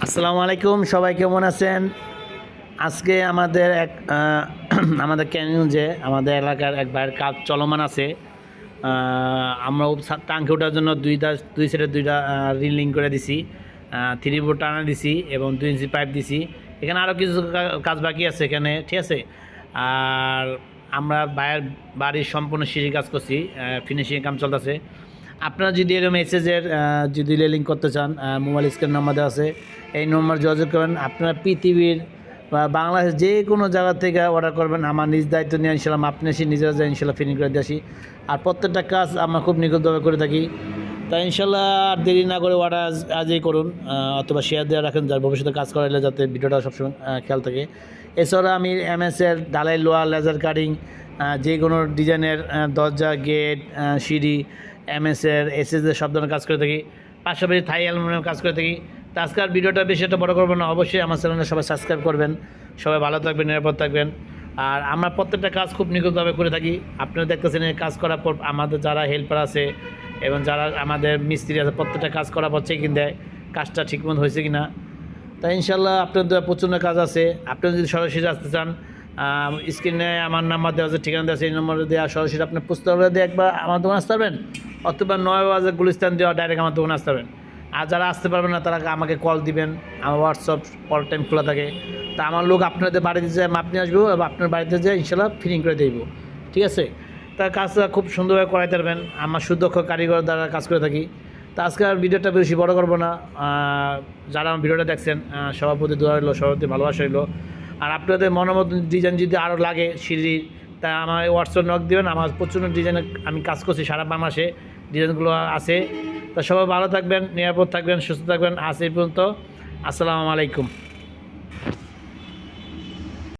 আসসালামু আলাইকুম, সবাই কেমন আছেন? আজকে আমাদের আমাদের ক্যানিংয়ে আমাদের এলাকার এক ভাইয়ের কাজ চলমান আছে। আমরা টাঙ্কি ওঠার জন্য দুই সাইডে দুইটা রিলিং করে দিছি, 3 ফুট টানা দিছি এবং 2 ইঞ্চি পাইপ দিছি। এখানে আরও কিছু কাজ বাকি আছে এখানে, ঠিক আছে। আর আমরা ভাইয়ের বাড়ির সম্পূর্ণ সিঁড়ি কাজ করছি, ফিনিশিং কাম চলতেছে। আপনারা যদি এরকম মেসেজের যদি লিঙ্ক করতে চান, মোবাইল স্ক্রিন নাম্বার দেওয়া আছে, এই নম্বর যোগাযোগ করবেন। আপনারা পৃথিবীর বা বাংলাদেশ যে কোনো জায়গা থেকে অর্ডার করবেন, আমার নিজ দায়িত্ব নিয়ে ইনশাল্লাহ আপনি এসে নিজেরা যাই ইনশাল্লাহ ফিনিশ করে দিয়ে আসি। আর প্রত্যেকটা কাজ আমরা খুব নিখুঁতভাবে করে থাকি। তাই ইনশাল্লাহ আর দেরি না করে অর্ডার আজই করুন, অথবা শেয়ার দিয়ে রাখেন, যার ভবিষ্যতে কাজ করাইলে যাতে ভিডিওটা সবসময় খেয়াল থাকে। এছাড়া আমি এমএসের ঢালাই, লোহা, লেজার কাটিং, যে কোনো ডিজাইনের দরজা, গেট, সিঁড়ি, এমএসের, এসএসের সব ধরনের কাজ করে থাকি। পাশাপাশি থাই অ্যালুমিনিয়াম কাজ করে থাকি। তো আজকের ভিডিওটা বেশি একটা বড় করবো না, অবশ্যই আমার চ্যানেলে সবাই সাবস্ক্রাইব করবেন। সবাই ভালো থাকবেন, নিরাপদ থাকবেন। আর আমরা প্রত্যেকটা কাজ খুব নিখুঁতভাবে করে থাকি। আপনারা দেখতেছেন এই কাজ করার পর আমাদের যারা হেল্পার আছে এবং যারা আমাদের মিস্ত্রি আছে, প্রত্যেকটা কাজ করার পর চেকিং দেয় কাজটা ঠিকমতো হয়েছে কি না। তাই ইনশাল্লাহ আপনাদের প্রচণ্ড কাজ আছে। আপনারা যদি সরাসরি আসতে চান, স্ক্রিনে আমার নাম্বার দেওয়া আছে, ঠিকানা দেওয়া আছে, এই নম্বরে দেওয়া সরাসরি আপনি পুস্তক দিয়ে একবার আমার দোকানে আসতে পারবেন, অথবা 9 বাজার গুলিস্তান দেওয়া ডাইরেক্ট আমার দোকানে আসতে পারবেন। আর যারা আসতে পারবেন না তারা আমাকে কল দিবেন, আমার হোয়াটসঅ্যাপ অল টাইম খোলা থাকে। তা আমার লোক আপনাদের বাড়িতে যায় মাপ নিয়ে আসবো এবং আপনার বাড়িতে যেয়ে ইনশাল্লাহ ফিটিং করে দেবো, ঠিক আছে। তার কাজটা খুব সুন্দরভাবে করাইতে পারবেন, আমার সুদক্ষ কারিগর দ্বারা কাজ করে থাকি। তা আজকে আর ভিডিওটা বেশি বড় করবো না। যারা আমার ভিডিওটা দেখছেন সবার প্রতি দোয়া হইলো, সবার প্রতি ভালোবাসা হইলো। আর আপনাদের মনোমত ডিজাইন যদি আরও লাগে সিঁড়ির, তা আমার হোয়াটসঅ্যাপ নক দেবেন। আমার প্রচুর ডিজাইনে আমি কাজ করছি, সারা বাংলাদেশে ডিজাইনগুলো আছে। তা সবাই ভালো থাকবেন, নিরাপদ থাকবেন, সুস্থ থাকবেন। আজ এই পর্যন্ত। আসসালামু আলাইকুম।